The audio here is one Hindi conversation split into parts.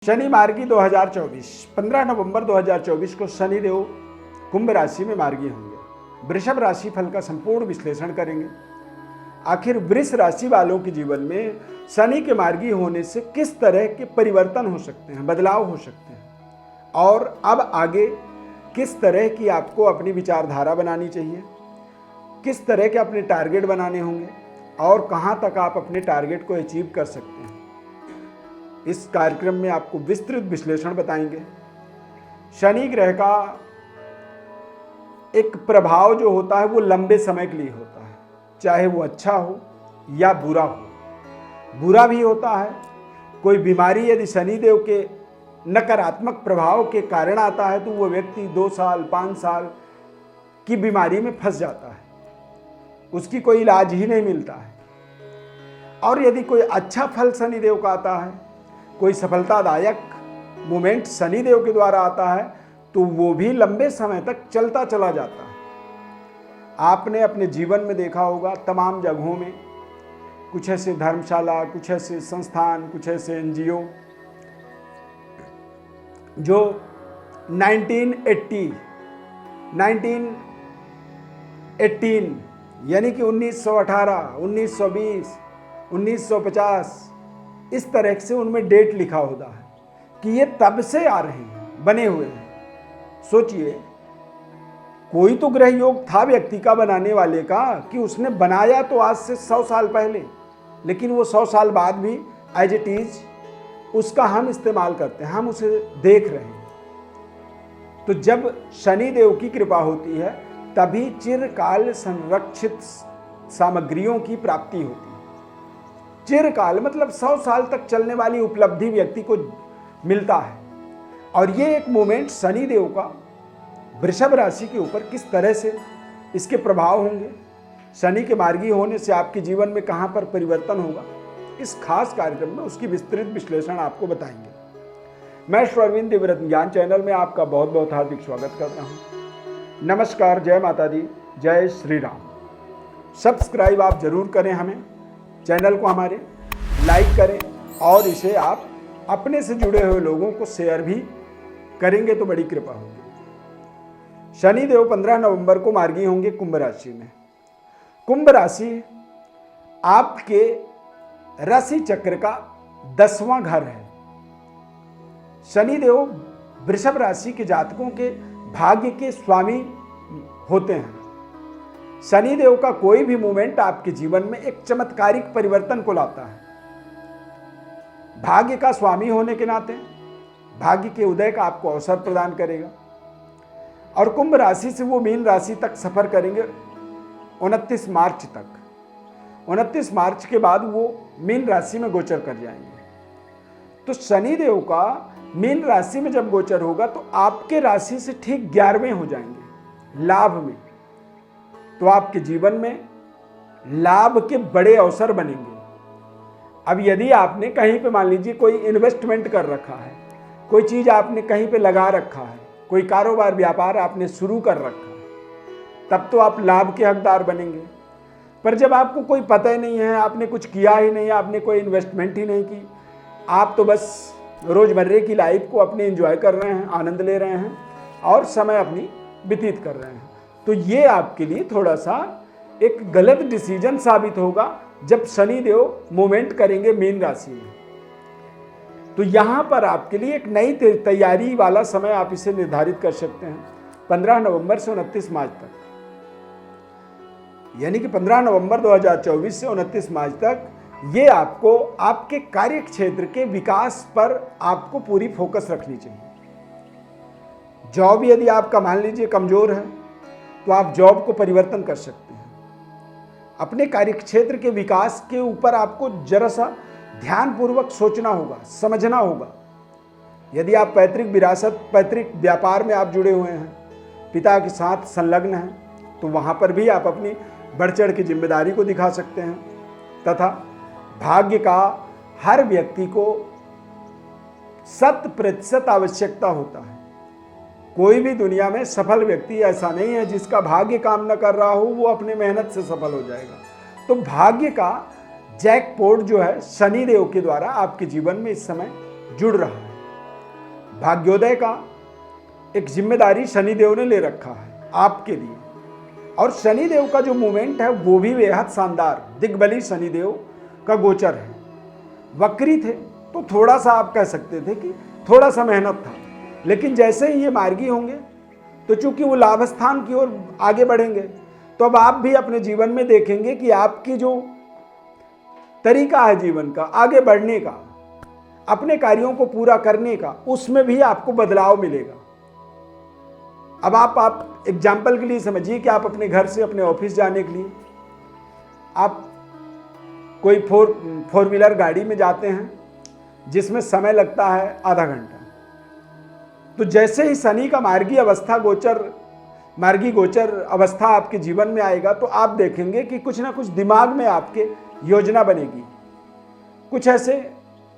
शनि मार्गी 2024 15 नवंबर 2024 को शनि देव कुंभ राशि में मार्गी होंगे। वृषभ राशि फल का संपूर्ण विश्लेषण करेंगे। आखिर वृष राशि वालों के जीवन में शनि के मार्गी होने से किस तरह के परिवर्तन हो सकते हैं, बदलाव हो सकते हैं और अब आगे किस तरह की आपको अपनी विचारधारा बनानी चाहिए, किस तरह के अपने टारगेट बनाने होंगे और कहां तक आप अपने टारगेट को अचीव कर सकते हैं। इस कार्यक्रम में आपको विस्तृत विश्लेषण बताएंगे। शनि ग्रह का एक प्रभाव जो होता है वो लंबे समय के लिए होता है, चाहे वो अच्छा हो या बुरा हो। बुरा भी होता है, कोई बीमारी यदि शनिदेव के नकारात्मक प्रभाव के कारण आता है तो वो व्यक्ति 2 साल 5 साल की बीमारी में फंस जाता है, उसकी कोई इलाज ही नहीं मिलता है। और यदि कोई अच्छा फल शनिदेव का आता है, कोई सफलतादायक मोमेंट शनिदेव के द्वारा आता है तो वो भी लंबे समय तक चलता चला जाता है। आपने अपने जीवन में देखा होगा तमाम जगहों में, कुछ ऐसे धर्मशाला, कुछ ऐसे संस्थान, कुछ ऐसे एनजीओ जो 1918 यानी कि 1918, 1920, 1950 इस तरह से उनमें डेट लिखा होता है कि ये तब से आ रहे हैं, बने हुए हैं। सोचिए, कोई तो ग्रह योग था व्यक्ति का बनाने वाले का कि उसने बनाया तो आज से 100 साल पहले, लेकिन वो 100 साल बाद भी एज इट इज उसका हम इस्तेमाल करते हैं, हम उसे देख रहे हैं। तो जब शनि देव की कृपा होती है तभी चिरकाल संरक्षित सामग्रियों की प्राप्ति होती है। चिरकाल मतलब 100 साल तक चलने वाली उपलब्धि व्यक्ति को मिलता है। और ये एक मोमेंट शनि देव का वृषभ राशि के ऊपर किस तरह से इसके प्रभाव होंगे, शनि के मार्गी होने से आपके जीवन में कहां पर परिवर्तन होगा, इस खास कार्यक्रम में उसकी विस्तृत विश्लेषण आपको बताएंगे। मैं श्रविंद दिव्यरत्न ज्ञान चैनल में आपका बहुत बहुत हार्दिक स्वागत करता हूं। नमस्कार, जय माता दी, जय श्री राम। सब्सक्राइब आप जरूर करें, हमें चैनल को हमारे लाइक करें और इसे आप अपने से जुड़े हुए लोगों को शेयर भी करेंगे तो बड़ी कृपा होगी। शनि देव 15 नवंबर को मार्गी होंगे कुंभ राशि में। कुंभ राशि आपके राशि चक्र का 10वां घर है। शनि देव वृषभ राशि के जातकों के भाग्य के स्वामी होते हैं। शनि देव का कोई भी मूवमेंट आपके जीवन में एक चमत्कारिक परिवर्तन को लाता है। भाग्य का स्वामी होने के नाते भाग्य के उदय का आपको अवसर प्रदान करेगा और कुंभ राशि से वो मीन राशि तक सफर करेंगे 29 मार्च तक। 29 मार्च के बाद वो मीन राशि में गोचर कर जाएंगे। तो शनि देव का मीन राशि में जब गोचर होगा तो आपके राशि से ठीक 11वें हो जाएंगे लाभ में। तो आपके जीवन में लाभ के बड़े अवसर बनेंगे। अब यदि आपने कहीं पे मान लीजिए कोई इन्वेस्टमेंट कर रखा है, कोई चीज आपने कहीं पे लगा रखा है, कोई कारोबार व्यापार आपने शुरू कर रखा है, तब तो आप लाभ के हकदार बनेंगे। पर जब आपको कोई पता ही नहीं है, आपने कुछ किया ही नहीं, आपने कोई इन्वेस्टमेंट ही नहीं की, आप तो बस रोजमर्रे की लाइफ को अपने एंजॉय कर रहे हैं, आनंद ले रहे हैं और समय अपनी व्यतीत कर रहे हैं, तो ये आपके लिए थोड़ा सा एक गलत डिसीजन साबित होगा जब शनि देव मूवमेंट करेंगे मीन राशि में। तो यहां पर आपके लिए एक नई तैयारी वाला समय आप इसे निर्धारित कर सकते हैं 15 नवंबर से 29 मार्च तक। यानी कि 15 नवंबर 2024 से 29 मार्च तक ये आपको आपके कार्य क्षेत्र के विकास पर आपको पूरी फोकस रखनी चाहिए। जॉब यदि आपका मान लीजिए कमजोर है तो आप जॉब को परिवर्तन कर सकते हैं। अपने कार्यक्षेत्र के विकास के ऊपर आपको जरा सा ध्यानपूर्वक सोचना होगा, समझना होगा। यदि आप पैतृक विरासत, पैतृक व्यापार में आप जुड़े हुए हैं, पिता के साथ संलग्न हैं, तो वहां पर भी आप अपनी बढ़ चढ़ की जिम्मेदारी को दिखा सकते हैं। तथा भाग्य का हर व्यक्ति को 100% आवश्यकता होता है। कोई भी दुनिया में सफल व्यक्ति ऐसा नहीं है जिसका भाग्य काम न कर रहा हो, वो अपने मेहनत से सफल हो जाएगा। तो भाग्य का जैकपॉट जो है शनिदेव के द्वारा आपके जीवन में इस समय जुड़ रहा है। भाग्योदय का एक जिम्मेदारी शनिदेव ने ले रखा है आपके लिए। और शनिदेव का जो मूवमेंट है वो भी बेहद शानदार, दिग्बली शनिदेव का गोचर है। वक्री थे तो थोड़ा सा आप कह सकते थे कि थोड़ा सा मेहनत था, लेकिन जैसे ही ये मार्गी होंगे तो चूंकि वो लाभ स्थान की ओर आगे बढ़ेंगे, तो अब आप भी अपने जीवन में देखेंगे कि आपकी जो तरीका है जीवन का आगे बढ़ने का, अपने कार्यों को पूरा करने का, उसमें भी आपको बदलाव मिलेगा। अब आप एग्जाम्पल के लिए समझिए कि आप अपने घर से अपने ऑफिस जाने के लिए आप कोई फोर व्हीलर गाड़ी में जाते हैं जिसमें समय लगता है आधा घंटा। तो जैसे ही शनि का मार्गी गोचर अवस्था आपके जीवन में आएगा तो आप देखेंगे कि कुछ ना कुछ दिमाग में आपके योजना बनेगी, कुछ ऐसे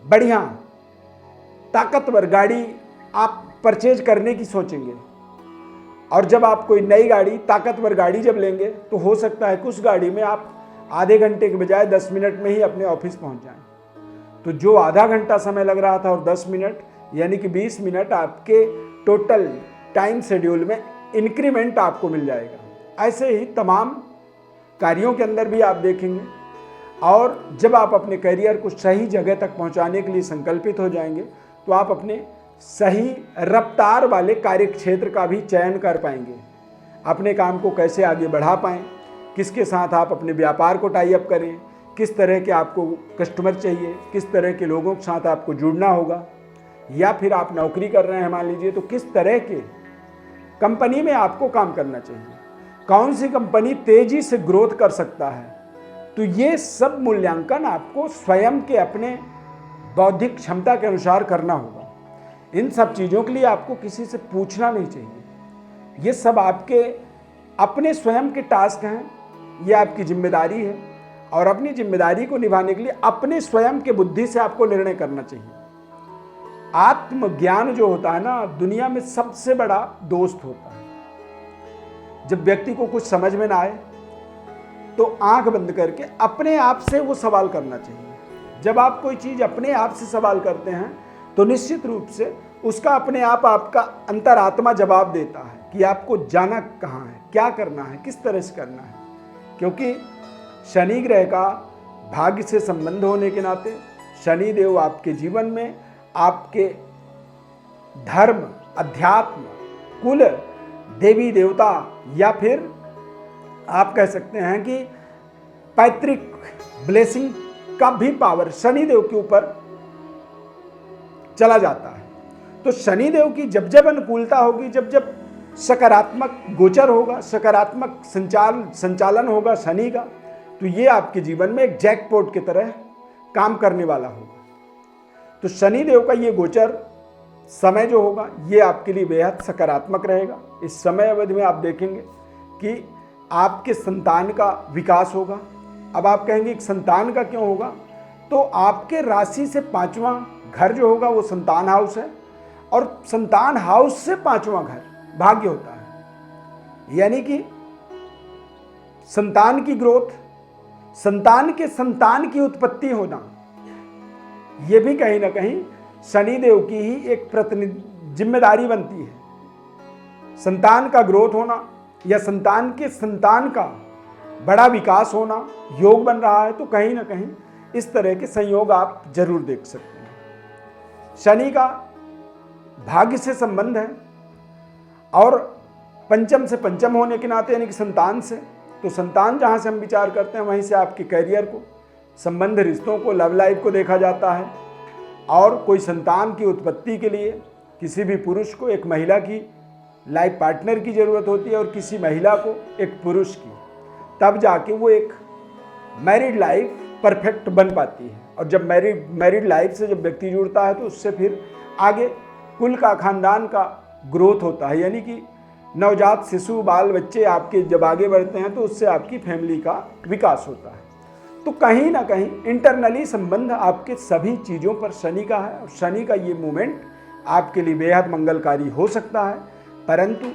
बढ़िया ताकतवर गाड़ी आप परचेज करने की सोचेंगे। और जब आप कोई नई गाड़ी, ताकतवर गाड़ी जब लेंगे तो हो सकता है कि उस गाड़ी में आप आधे घंटे के बजाय 10 मिनट में ही अपने ऑफिस पहुंच जाएं। तो जो आधा घंटा समय लग रहा था और 10 मिनट यानी कि 20 मिनट आपके टोटल टाइम शेड्यूल में इंक्रीमेंट आपको मिल जाएगा। ऐसे ही तमाम कार्यों के अंदर भी आप देखेंगे। और जब आप अपने करियर को सही जगह तक पहुंचाने के लिए संकल्पित हो जाएंगे तो आप अपने सही रफ्तार वाले कार्य क्षेत्र का भी चयन कर पाएंगे। अपने काम को कैसे आगे बढ़ा पाएं, किसके साथ आप अपने व्यापार को टाई अप करें, किस तरह के आपको कस्टमर चाहिए, किस तरह के लोगों के साथ आपको जुड़ना होगा, या फिर आप नौकरी कर रहे हैं मान लीजिए तो किस तरह के कंपनी में आपको काम करना चाहिए, कौन सी कंपनी तेजी से ग्रोथ कर सकता है। तो ये सब मूल्यांकन आपको स्वयं के अपने बौद्धिक क्षमता के अनुसार करना होगा। इन सब चीज़ों के लिए आपको किसी से पूछना नहीं चाहिए। ये सब आपके अपने स्वयं के टास्क हैं, ये आपकी जिम्मेदारी है। और अपनी जिम्मेदारी को निभाने के लिए अपने स्वयं के बुद्धि से आपको निर्णय करना चाहिए। आत्मज्ञान जो होता है ना, दुनिया में सबसे बड़ा दोस्त होता है। जब व्यक्ति को कुछ समझ में ना आए तो आंख बंद करके अपने आप से वो सवाल करना चाहिए। जब आप कोई चीज़ अपने आप से सवाल करते हैं तो निश्चित रूप से उसका अपने आप आपका अंतरात्मा जवाब देता है कि आपको जाना कहाँ है, क्या करना है, किस तरह से करना है। क्योंकि शनि ग्रह का भाग्य से संबंध होने के नाते शनि देव आपके जीवन में आपके धर्म, अध्यात्म, कुल, देवी देवता या फिर आप कह सकते हैं कि पैतृक ब्लेसिंग का भी पावर शनि देव के ऊपर चला जाता है। तो शनि देव की जब जब अनुकूलता होगी, जब जब सकारात्मक गोचर होगा, सकारात्मक संचालन होगा शनि का, तो ये आपके जीवन में एक जैकपॉट की तरह काम करने वाला होगा। तो शनि देव का ये गोचर समय जो होगा ये आपके लिए बेहद सकारात्मक रहेगा। इस समय अवधि में आप देखेंगे कि आपके संतान का विकास होगा। अब आप कहेंगे कि संतान का क्यों होगा, तो आपके राशि से 5वां घर जो होगा वो संतान हाउस है, और संतान हाउस से 5वां घर भाग्य होता है। यानी कि संतान की ग्रोथ, संतान के संतान की उत्पत्ति होना, ये भी कहीं ना कहीं शनि देव की ही एक जिम्मेदारी बनती है। संतान का ग्रोथ होना या संतान के संतान का बड़ा विकास होना योग बन रहा है, तो कहीं ना कहीं इस तरह के संयोग आप जरूर देख सकते हैं। शनि का भाग्य से संबंध है और पंचम से पंचम होने के नाते यानी कि संतान से, तो संतान जहाँ से हम विचार करते हैं वहीं से आपके करियर को, संबंध, रिश्तों को, लव लाइफ को देखा जाता है। और कोई संतान की उत्पत्ति के लिए किसी भी पुरुष को एक महिला की लाइफ पार्टनर की ज़रूरत होती है और किसी महिला को एक पुरुष की, तब जाके वो एक मैरिड लाइफ परफेक्ट बन पाती है। और जब मैरिड लाइफ से जब व्यक्ति जुड़ता है तो उससे फिर आगे कुल का, खानदान का ग्रोथ होता है। यानी कि नवजात शिशु, बाल बच्चे आपके जब आगे बढ़ते हैं तो उससे आपकी फैमिली का विकास होता है। तो कहीं ना कहीं इंटरनली संबंध आपके सभी चीज़ों पर शनि का है, और शनि का ये मूवमेंट आपके लिए बेहद मंगलकारी हो सकता है। परंतु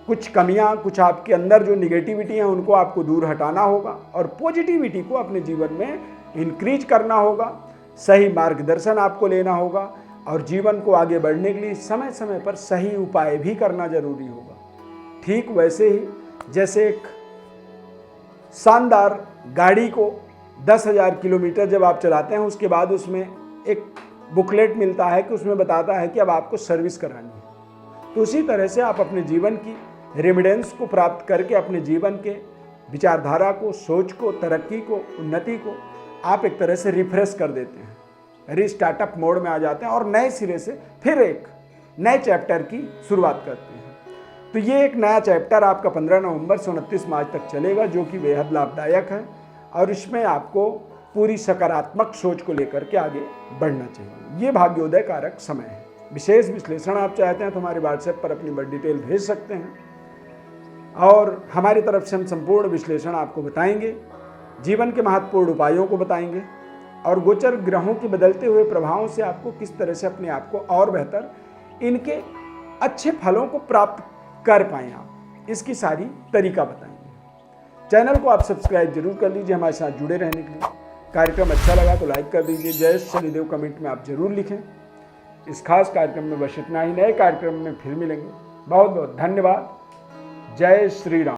कुछ कमियां, कुछ आपके अंदर जो निगेटिविटी हैं उनको आपको दूर हटाना होगा और पॉजिटिविटी को अपने जीवन में इंक्रीज करना होगा। सही मार्गदर्शन आपको लेना होगा, और जीवन को आगे बढ़ने के लिए समय समय पर सही उपाय भी करना जरूरी होगा। ठीक वैसे ही जैसे एक शानदार गाड़ी को 10,000 किलोमीटर जब आप चलाते हैं, उसके बाद उसमें एक बुकलेट मिलता है कि उसमें बताता है कि अब आपको सर्विस करानी है। तो उसी तरह से आप अपने जीवन की रेमिडेंस को प्राप्त करके अपने जीवन के विचारधारा को, सोच को, तरक्की को, उन्नति को आप एक तरह से रिफ्रेश कर देते हैं, रीस्टार्टअप मोड में आ जाते हैं और नए सिरे से फिर एक नए चैप्टर की शुरुआत करते हैं। तो ये एक नया चैप्टर आपका 15 नवंबर से 29 मार्च तक चलेगा, जो कि बेहद लाभदायक है और इसमें आपको पूरी सकारात्मक सोच को लेकर के आगे बढ़ना चाहिए। ये भाग्योदय कारक समय है। विशेष विश्लेषण आप चाहते हैं तो हमारे व्हाट्सएप पर अपनी बड़ी डिटेल भेज सकते हैं और हमारी तरफ से हम संपूर्ण विश्लेषण आपको बताएंगे, जीवन के महत्वपूर्ण उपायों को बताएंगे और गोचर ग्रहों के बदलते हुए प्रभावों से आपको किस तरह से अपने आप को और बेहतर इनके अच्छे फलों को प्राप्त कर पाएं आप, इसकी सारी तरीका बताएंगे। चैनल को आप सब्सक्राइब जरूर कर लीजिए हमारे साथ जुड़े रहने के लिए। कार्यक्रम अच्छा लगा तो लाइक कर दीजिए। जय शनिदेव कमेंट में आप जरूर लिखें। इस खास कार्यक्रम में बस इतना ही। नए कार्यक्रम में फिर मिलेंगे। बहुत बहुत धन्यवाद। जय श्री राम।